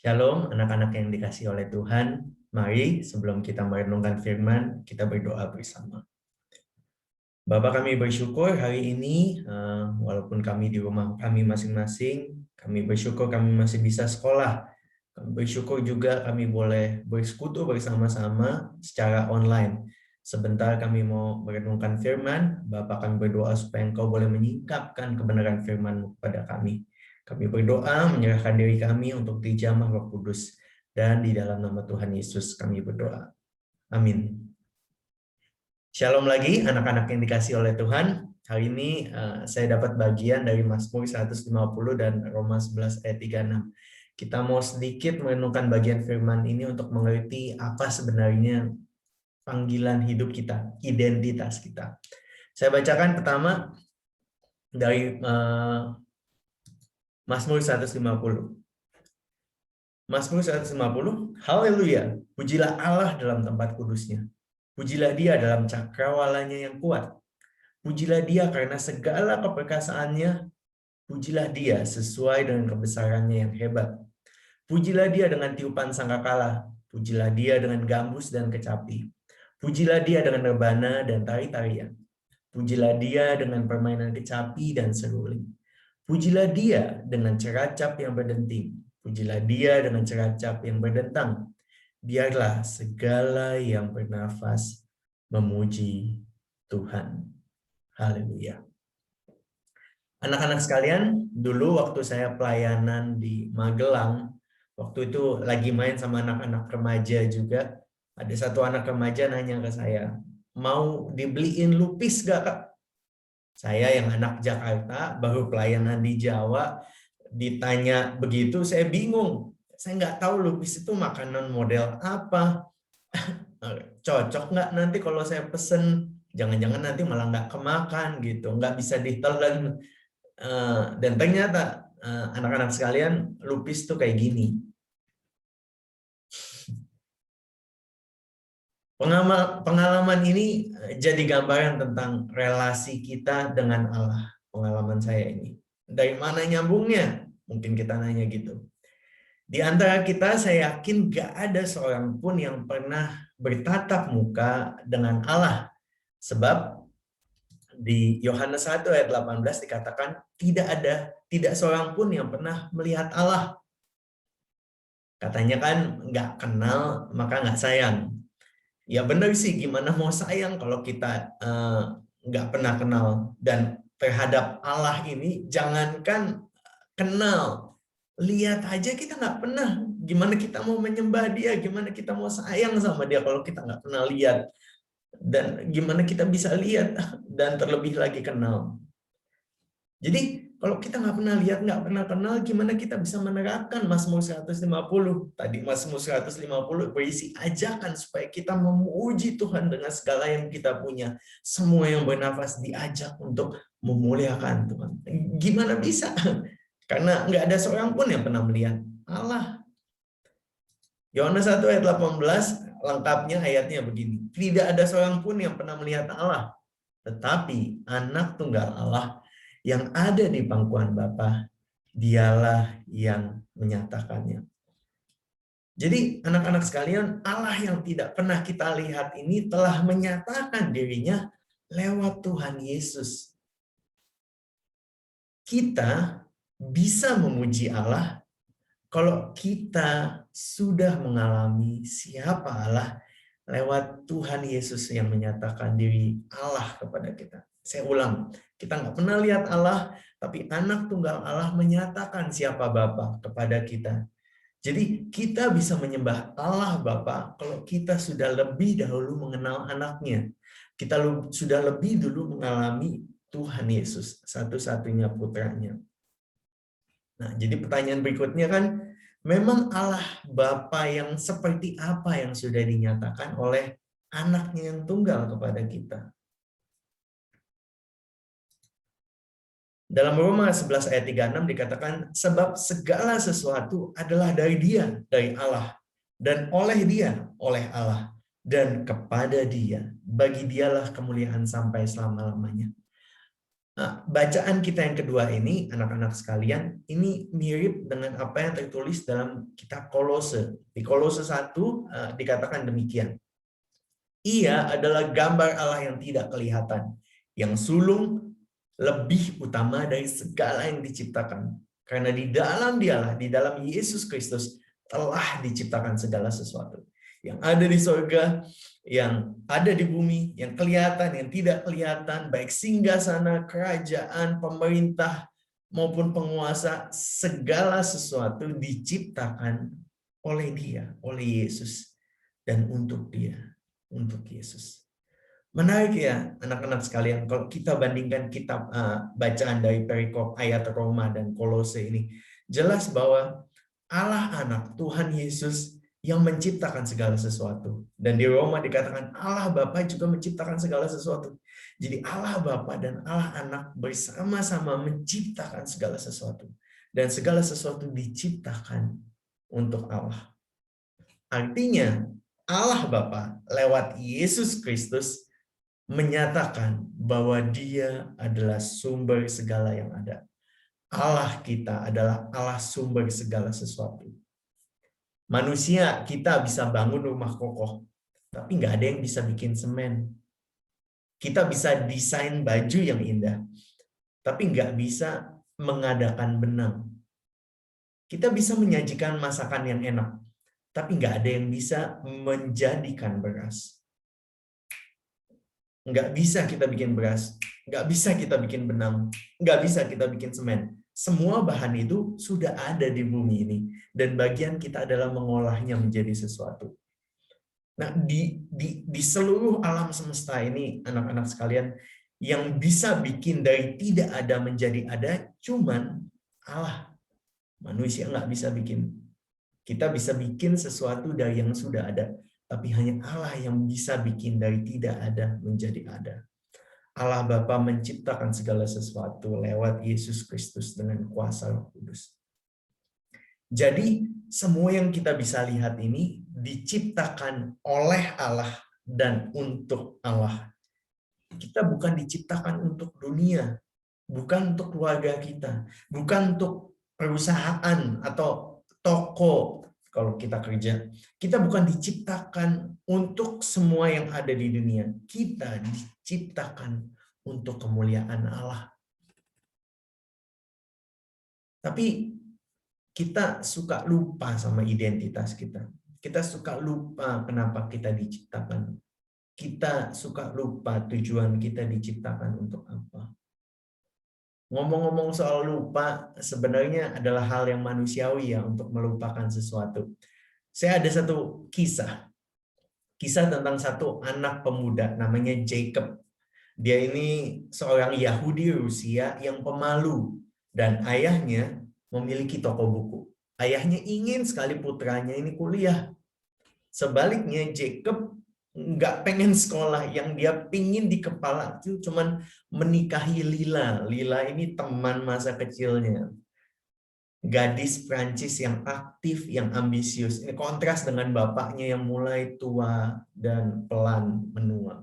Shalom, anak-anak yang dikasihi oleh Tuhan. Mari sebelum kita merenungkan firman, kita berdoa bersama. Bapa, kami bersyukur hari ini, walaupun kami di rumah kami masing-masing, kami bersyukur kami masih bisa sekolah. Kami bersyukur juga kami boleh bersekutu bersama-sama secara online. Sebentar kami mau merenungkan firman, Bapa, kami berdoa supaya Engkau boleh menyingkapkan kebenaran firman-Mu kepada kami. Kami berdoa menyerahkan diri kami untuk dijamah Roh Kudus, dan di dalam nama Tuhan Yesus kami berdoa. Amin. Shalom lagi anak-anak yang dikasihi oleh Tuhan. Hari ini saya dapat bagian dari Mazmur 150 dan Roma 11 ayat 36. Kita mau sedikit merenungkan bagian firman ini untuk mengerti apa sebenarnya panggilan hidup kita, identitas kita. Saya bacakan pertama dari Mazmur 150. Mazmur 150, haleluya, pujilah Allah dalam tempat kudusnya. Pujilah dia dalam cakrawalanya yang kuat. Pujilah dia karena segala keperkasaannya. Pujilah dia sesuai dengan kebesarannya yang hebat. Pujilah dia dengan tiupan sangkakala. Pujilah dia dengan gambus dan kecapi. Pujilah dia dengan rebana dan tari-tarian. Pujilah dia dengan permainan kecapi dan seruling. Pujilah dia dengan ceracap yang berdenting. Pujilah dia dengan ceracap yang berdentang. Biarlah segala yang bernafas memuji Tuhan. Haleluya. Anak-anak sekalian, dulu waktu saya pelayanan di Magelang, waktu itu lagi main sama anak-anak remaja juga, ada satu anak remaja nanya ke saya, mau dibeliin lupis gak, Kak? Saya yang anak Jakarta, baru pelayanan di Jawa, ditanya begitu, saya bingung. Saya nggak tahu lupis itu makanan model apa. Cocok nggak nanti kalau saya pesen? Jangan-jangan nanti malah nggak kemakan gitu, nggak bisa ditelan. Dan ternyata anak-anak sekalian, lupis tuh kayak gini. Pengalaman ini jadi gambaran tentang relasi kita dengan Allah. Pengalaman saya ini. Dari mana nyambungnya? Mungkin kita nanya gitu. Di antara kita, saya yakin gak ada seorang pun yang pernah bertatap muka dengan Allah. Sebab di Yohanes 1 ayat 18 dikatakan, tidak seorang pun yang pernah melihat Allah. Katanya kan, nggak kenal maka nggak sayang. Ya benar sih, gimana mau sayang kalau kita nggak pernah kenal. Dan terhadap Allah ini, jangankan kenal, lihat aja kita nggak pernah. Gimana kita mau menyembah dia, gimana kita mau sayang sama dia kalau kita nggak pernah lihat. Dan gimana kita bisa lihat dan terlebih lagi kenal. Jadi kalau kita nggak pernah lihat, nggak pernah kenal, gimana kita bisa menerapkan Mazmur 150? Tadi Mazmur 150 berisi ajakan supaya kita memuji Tuhan dengan segala yang kita punya. Semua yang bernafas diajak untuk memuliakan Tuhan. Gimana bisa? Karena nggak ada seorang pun yang pernah melihat Allah. Yohanes 1 ayat 18, lengkapnya ayatnya begini. Tidak ada seorang pun yang pernah melihat Allah. Tetapi anak tunggal Allah yang ada di pangkuan Bapa, dialah yang menyatakannya. Jadi anak-anak sekalian, Allah yang tidak pernah kita lihat ini telah menyatakan dirinya lewat Tuhan Yesus. Kita bisa memuji Allah kalau kita sudah mengalami siapa Allah lewat Tuhan Yesus yang menyatakan diri Allah kepada kita. Saya ulang, kita nggak pernah lihat Allah, tapi anak tunggal Allah menyatakan siapa Bapa kepada kita. Jadi kita bisa menyembah Allah Bapa kalau kita sudah lebih dahulu mengenal anaknya. Kita sudah lebih dulu mengalami Tuhan Yesus, satu-satunya putranya. Nah, jadi pertanyaan berikutnya kan, memang Allah Bapa yang seperti apa yang sudah dinyatakan oleh anaknya yang tunggal kepada kita? Dalam Roma 11 ayat 36 dikatakan, sebab segala sesuatu adalah dari Dia, dari Allah, dan oleh Dia, oleh Allah, dan kepada Dia. Bagi Dialah kemuliaan sampai selama-lamanya. Bacaan kita yang kedua ini, anak-anak sekalian, ini mirip dengan apa yang tertulis dalam kitab Kolose. Di Kolose 1 dikatakan demikian. Ia adalah gambar Allah yang tidak kelihatan, yang sulung lebih utama dari segala yang diciptakan. Karena di dalam Dialah, di dalam Yesus Kristus, telah diciptakan segala sesuatu. Yang ada di surga, yang ada di bumi, yang kelihatan, yang tidak kelihatan, baik singgasana, kerajaan, pemerintah, maupun penguasa, segala sesuatu diciptakan oleh Dia, oleh Yesus, dan untuk Dia, untuk Yesus. Menarik ya anak-anak sekalian, kalau kita bandingkan kitab bacaan dari perikop ayat Roma dan Kolose ini, jelas bahwa Allah anak, Tuhan Yesus yang menciptakan segala sesuatu. Dan di Roma dikatakan Allah Bapa juga menciptakan segala sesuatu. Jadi Allah Bapa dan Allah Anak bersama-sama menciptakan segala sesuatu. Dan segala sesuatu diciptakan untuk Allah. Artinya Allah Bapa lewat Yesus Kristus menyatakan bahwa Dia adalah sumber segala yang ada. Allah kita adalah Allah sumber segala sesuatu. Manusia kita bisa bangun rumah kokoh, tapi nggak ada yang bisa bikin semen. Kita bisa desain baju yang indah, tapi nggak bisa mengadakan benang. Kita bisa menyajikan masakan yang enak, tapi nggak ada yang bisa menjadikan beras. Nggak bisa kita bikin beras, nggak bisa kita bikin benang, nggak bisa kita bikin semen. Semua bahan itu sudah ada di bumi ini, dan bagian kita adalah mengolahnya menjadi sesuatu. Nah, di seluruh alam semesta ini, anak-anak sekalian, yang bisa bikin dari tidak ada menjadi ada, cuman Allah. Manusia nggak bisa bikin. Kita bisa bikin sesuatu dari yang sudah ada, tapi hanya Allah yang bisa bikin dari tidak ada menjadi ada. Allah Bapa menciptakan segala sesuatu lewat Yesus Kristus dengan kuasa Roh Kudus. Jadi semua yang kita bisa lihat ini diciptakan oleh Allah dan untuk Allah. Kita bukan diciptakan untuk dunia, bukan untuk keluarga kita, bukan untuk perusahaan atau toko kalau kita kerja. Kita bukan diciptakan untuk semua yang ada di dunia. Kita diciptakan untuk kemuliaan Allah. Tapi kita suka lupa sama identitas kita. Kita suka lupa kenapa kita diciptakan. Kita suka lupa tujuan kita diciptakan untuk apa. Ngomong-ngomong soal lupa, sebenarnya adalah hal yang manusiawi ya untuk melupakan sesuatu. Saya ada satu kisah. Kisah tentang satu anak pemuda namanya Jacob. Dia ini seorang Yahudi Rusia yang pemalu. Dan ayahnya memiliki toko buku. Ayahnya ingin sekali putranya ini kuliah. Sebaliknya Jacob nggak pengen sekolah, yang dia pingin di kepala itu cuman menikahi Lila. Lila ini teman masa kecilnya. Gadis Prancis yang aktif, yang ambisius. Ini kontras dengan bapaknya yang mulai tua dan pelan menua.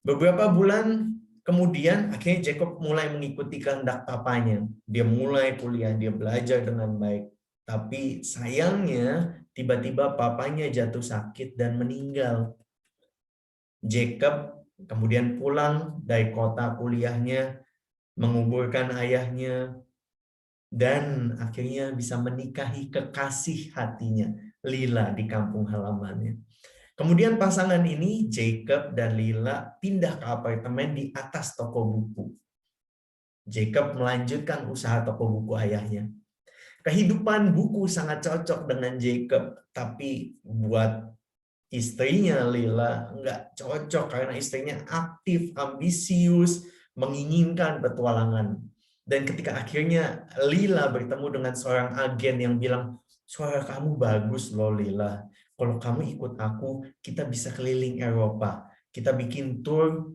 Beberapa bulan kemudian akhirnya Jacob mulai mengikuti kehendak papanya. Dia mulai kuliah, dia belajar dengan baik. Tapi sayangnya tiba-tiba papanya jatuh sakit dan meninggal. Jacob kemudian pulang dari kota kuliahnya, menguburkan ayahnya, dan akhirnya bisa menikahi kekasih hatinya, Lila, di kampung halamannya. Kemudian pasangan ini, Jacob dan Lila, pindah ke apartemen di atas toko buku. Jacob melanjutkan usaha toko buku ayahnya. Kehidupan buku sangat cocok dengan Jacob, tapi buat istrinya Lila nggak cocok karena istrinya aktif, ambisius, menginginkan petualangan. Dan ketika akhirnya Lila bertemu dengan seorang agen yang bilang, suara kamu bagus loh Lila. Kalau kamu ikut aku, kita bisa keliling Eropa. Kita bikin tour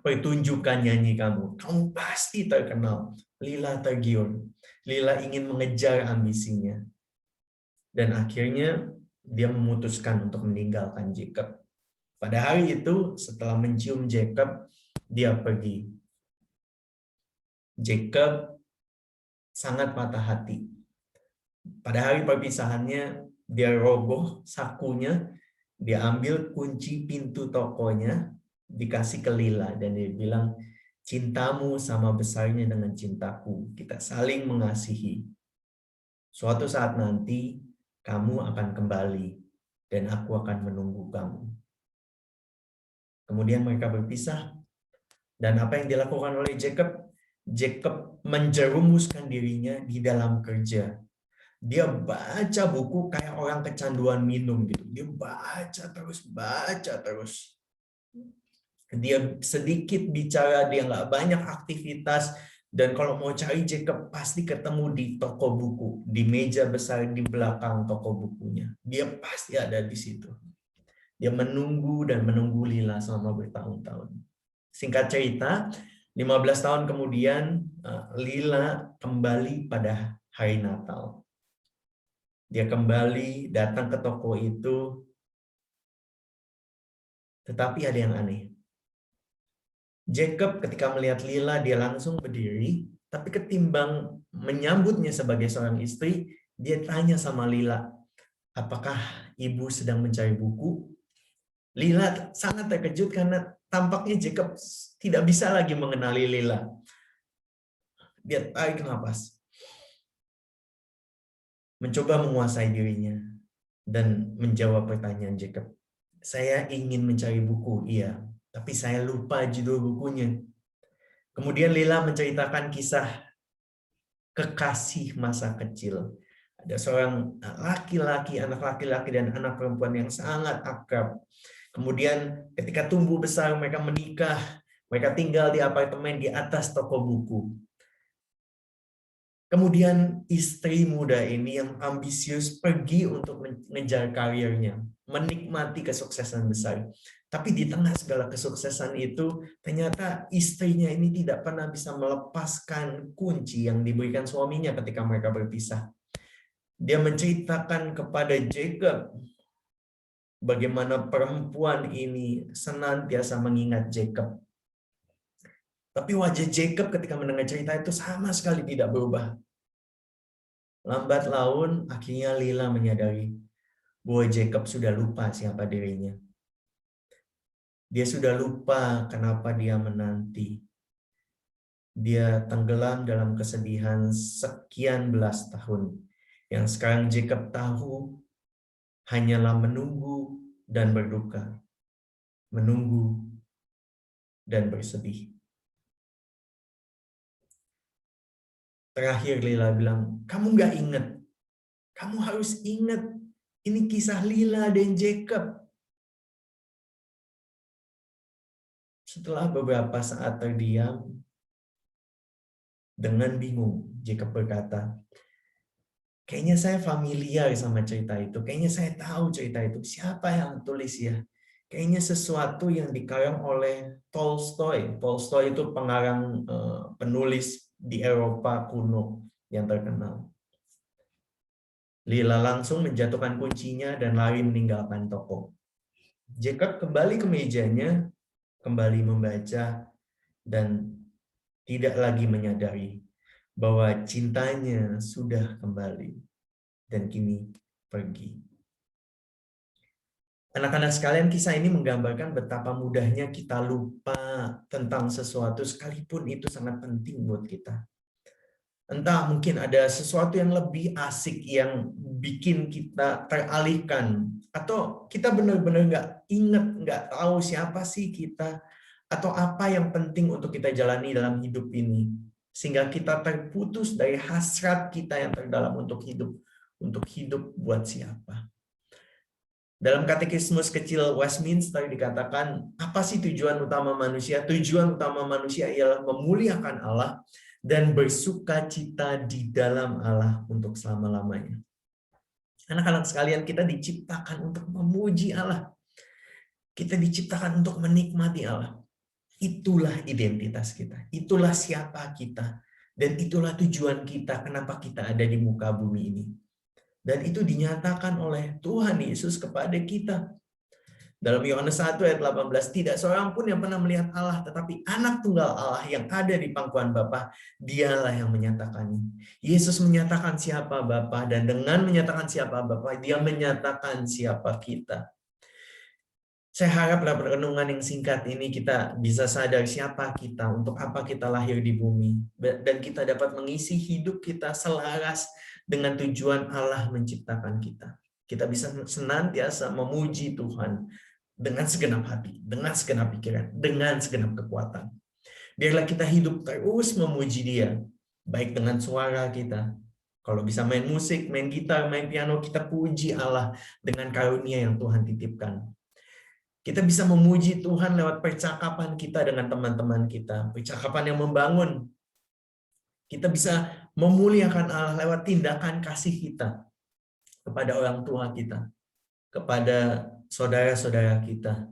pertunjukan nyanyi kamu. Kamu pasti terkenal. Lila tergiur. Lila ingin mengejar ambisinya. Dan akhirnya dia memutuskan untuk meninggalkan Jacob. Pada hari itu, setelah mencium Jacob, dia pergi. Jacob sangat patah hati. Pada hari perpisahannya, dia roboh sakunya, dia ambil kunci pintu tokonya, dikasih ke Lila, dan dia bilang, cintamu sama besarnya dengan cintaku. Kita saling mengasihi. Suatu saat nanti, kamu akan kembali, dan aku akan menunggu kamu. Kemudian mereka berpisah, dan apa yang dilakukan oleh Jacob? Jacob menjerumuskan dirinya di dalam kerja. Dia baca buku kayak orang kecanduan minum gitu. Dia baca terus. Dia sedikit bicara, dia nggak banyak aktivitas. Dan kalau mau cari Jacob, pasti ketemu di toko buku. Di meja besar di belakang toko bukunya. Dia pasti ada di situ. Dia menunggu dan menunggu Lila selama bertahun-tahun. Singkat cerita, 15 tahun kemudian, Lila kembali pada hari Natal. Dia kembali datang ke toko itu, tetapi ada yang aneh. Jacob ketika melihat Lila, dia langsung berdiri, tapi ketimbang menyambutnya sebagai seorang istri, dia tanya sama Lila, apakah ibu sedang mencari buku? Lila sangat terkejut karena tampaknya Jacob tidak bisa lagi mengenali Lila. Dia tarik nafas, mencoba menguasai dirinya, dan menjawab pertanyaan Jacob. Saya ingin mencari buku, iya, tapi saya lupa judul bukunya. Kemudian Lila menceritakan kisah kekasih masa kecil. Ada seorang laki-laki, anak laki-laki dan anak perempuan yang sangat akrab. Kemudian ketika tumbuh besar, mereka menikah. Mereka tinggal di apartemen di atas toko buku. Kemudian istri muda ini yang ambisius pergi untuk mengejar karirnya, menikmati kesuksesan besar. Tapi di tengah segala kesuksesan itu, ternyata istrinya ini tidak pernah bisa melepaskan kunci yang diberikan suaminya ketika mereka berpisah. Dia menceritakan kepada Jacob bagaimana perempuan ini senantiasa mengingat Jacob. Tapi wajah Jacob ketika mendengar cerita itu sama sekali tidak berubah. Lambat laun, akhirnya Lila menyadari bahwa Jacob sudah lupa siapa dirinya. Dia sudah lupa kenapa dia menanti. Dia tenggelam dalam kesedihan sekian belas tahun. Yang sekarang Jacob tahu hanyalah menunggu dan berduka. Menunggu dan bersedih. Terakhir Lila bilang, kamu nggak ingat. Kamu harus ingat. Ini kisah Lila dan Jacob. Setelah beberapa saat terdiam, dengan bingung, Jacob berkata, kayaknya saya familiar sama cerita itu. Kayaknya saya tahu cerita itu. Siapa yang tulis ya? Kayaknya sesuatu yang dikarang oleh Tolstoy. Tolstoy itu pengarang penulis di Eropa kuno yang terkenal. Lila langsung menjatuhkan kuncinya dan lari meninggalkan toko. Jacob kembali ke mejanya, kembali membaca, dan tidak lagi menyadari bahwa cintanya sudah kembali dan kini pergi. Anak-anak sekalian, kisah ini menggambarkan betapa mudahnya kita lupa tentang sesuatu sekalipun itu sangat penting buat kita. Entah mungkin ada sesuatu yang lebih asik yang bikin kita teralihkan, atau kita benar-benar nggak ingat, nggak tahu siapa sih kita, atau apa yang penting untuk kita jalani dalam hidup ini, sehingga kita terputus dari hasrat kita yang terdalam untuk hidup buat siapa. Dalam katekismus kecil Westminster dikatakan, apa sih tujuan utama manusia? Tujuan utama manusia ialah memuliakan Allah dan bersukacita di dalam Allah untuk selama-lamanya. Anak-anak sekalian, kita diciptakan untuk memuji Allah. Kita diciptakan untuk menikmati Allah. Itulah identitas kita. Itulah siapa kita. Dan itulah tujuan kita, kenapa kita ada di muka bumi ini. Dan itu dinyatakan oleh Tuhan Yesus kepada kita. Dalam Yohanes 1 ayat 18, tidak seorang pun yang pernah melihat Allah, tetapi anak tunggal Allah yang ada di pangkuan Bapa, dialah yang menyatakannya. Yesus menyatakan siapa Bapa, dan dengan menyatakan siapa Bapa, dia menyatakan siapa kita. Saya harap lewat renungan yang singkat ini kita bisa sadar siapa kita, untuk apa kita lahir di bumi, dan kita dapat mengisi hidup kita selaras dengan tujuan Allah menciptakan kita. Kita bisa senantiasa memuji Tuhan dengan segenap hati, dengan segenap pikiran, dengan segenap kekuatan. Biarlah kita hidup terus memuji Dia, baik dengan suara kita. Kalau bisa main musik, main gitar, main piano, kita puji Allah dengan karunia yang Tuhan titipkan. Kita bisa memuji Tuhan lewat percakapan kita dengan teman-teman kita, percakapan yang membangun. Kita bisa memuliakan Allah lewat tindakan kasih kita kepada orang tua kita, kepada saudara-saudara kita,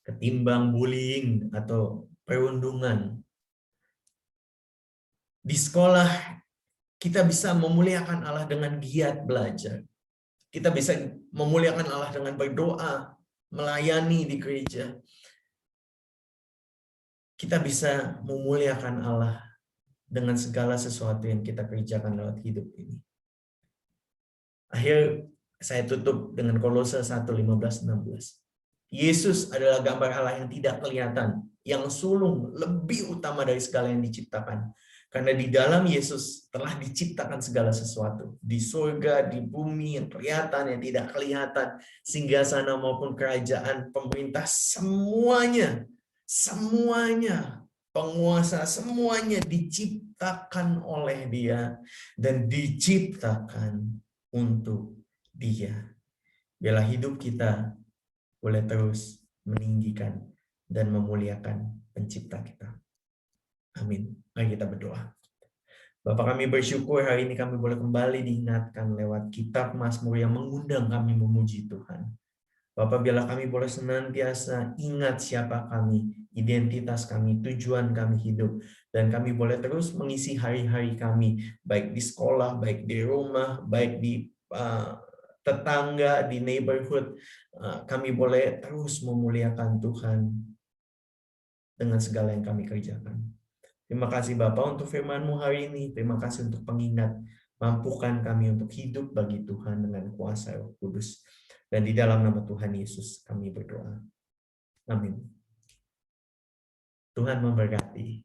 ketimbang bullying atau perundungan. Di sekolah, kita bisa memuliakan Allah dengan giat belajar. Kita bisa memuliakan Allah dengan berdoa, melayani di gereja. Kita bisa memuliakan Allah dengan segala sesuatu yang kita kerjakan lewat hidup ini. Akhir saya tutup dengan Kolose 1:15-16. Yesus adalah gambar Allah yang tidak kelihatan, yang sulung, lebih utama dari segala yang diciptakan. Karena di dalam Yesus telah diciptakan segala sesuatu. Di surga, di bumi, yang kelihatan, yang tidak kelihatan, singgasana maupun kerajaan, pemerintah, semuanya, penguasa, semuanya diciptakan oleh Dia dan diciptakan untuk Dia. Biarlah hidup kita boleh terus meninggikan dan memuliakan pencipta kita. Amin. Mari kita berdoa. Bapa, kami bersyukur hari ini kami boleh kembali diingatkan lewat kitab Mazmur yang mengundang kami memuji Tuhan. Bapa, biarlah kami boleh senantiasa ingat siapa kami, identitas kami, tujuan kami hidup. Dan kami boleh terus mengisi hari-hari kami, baik di sekolah, baik di rumah, baik di tetangga, di neighborhood. Kami boleh terus memuliakan Tuhan dengan segala yang kami kerjakan. Terima kasih Bapak untuk firman-Mu hari ini. Terima kasih untuk pengingat. Mampukan kami untuk hidup bagi Tuhan dengan kuasa Roh Kudus. Dan di dalam nama Tuhan Yesus kami berdoa. Amin. Tuhan memberkati.